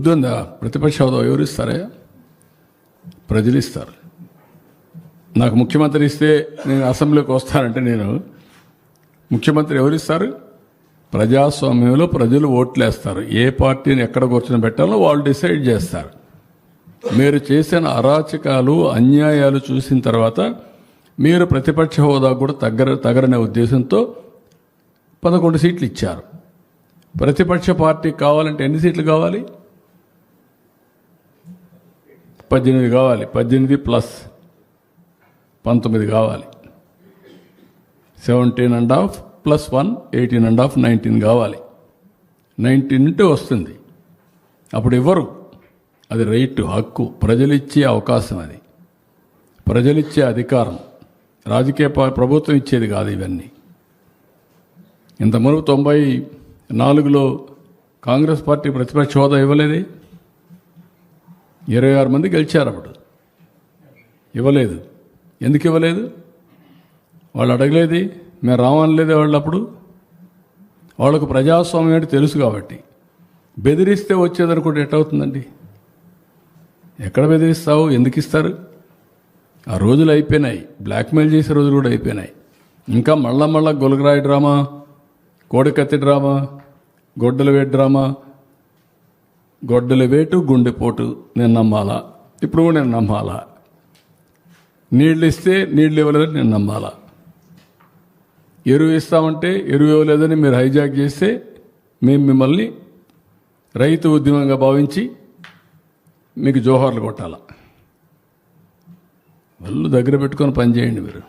బుద్ధి ఉందా? ప్రతిపక్ష హోదా ఎవరు ఇస్తారే? ప్రజలు ఇస్తారు. నాకు ముఖ్యమంత్రి ఇస్తే నేను అసెంబ్లీకి వస్తానంటే నేను ముఖ్యమంత్రి ఎవరిస్తారు? ప్రజాస్వామ్యంలో ప్రజలు ఓట్లేస్తారు. ఏ పార్టీని ఎక్కడ కూర్చొని పెట్టాలో వాళ్ళు డిసైడ్ చేస్తారు. మీరు చేసిన అరాచకాలు అన్యాయాలు చూసిన తర్వాత మీరు ప్రతిపక్ష హోదా కూడా తగరనే ఉద్దేశంతో 11 సీట్లు ఇచ్చారు. ప్రతిపక్ష పార్టీ కావాలంటే ఎన్ని సీట్లు కావాలి? 18 కావాలి. 18 ప్లస్ 19 కావాలి. 17.5 ప్లస్ 1 18.5 19 కావాలి. 19 ఉంటే వస్తుంది. అప్పుడు ఇవ్వరు. అది రైట్, హక్కు, ప్రజలిచ్చే అవకాశం, అది ప్రజలిచ్చే అధికారం. రాజకీయ ప్రభుత్వం ఇచ్చేది కాదు ఇవన్నీ. ఇంతకుముందు 94లో కాంగ్రెస్ పార్టీ ప్రతిపక్ష హోదా ఇవ్వలేదే. 26 మంది గెలిచారు. అప్పుడు ఇవ్వలేదు. ఎందుకు ఇవ్వలేదు? వాళ్ళు అడగలేది, మేము రావనలేదే. వాళ్ళు అప్పుడు వాళ్ళకు ప్రజాస్వామ్యం అంటే తెలుసు కాబట్టి. బెదిరిస్తే వచ్చేదనుకుంటే ఎట్టవుతుందండి? ఎక్కడ బెదిరిస్తావు? ఎందుకు ఇస్తారు? ఆ రోజులు అయిపోయినాయి. బ్లాక్మెయిల్ చేసే రోజులు కూడా అయిపోయినాయి. ఇంకా మళ్ళా గొలగరాయి డ్రామా, కోడికత్తి డ్రామా, గొడ్డల వేటు డ్రామా. గొడ్డల వేటు గుండెపోటు నేను నమ్మాలా? ఇప్పుడు కూడా నేను నమ్మాలా? నీళ్ళు ఇస్తే నీళ్ళు ఇవ్వలేదని నేను నమ్మాలా? ఎరువు ఇస్తామంటే ఎరువు ఇవ్వలేదని మీరు హైజాక్ చేస్తే మేము మిమ్మల్ని రైతు ఉద్యమంగా భావించి మీకు జోహార్లు కొట్టాలా? వాళ్ళు దగ్గర పెట్టుకొని పనిచేయండి మీరు.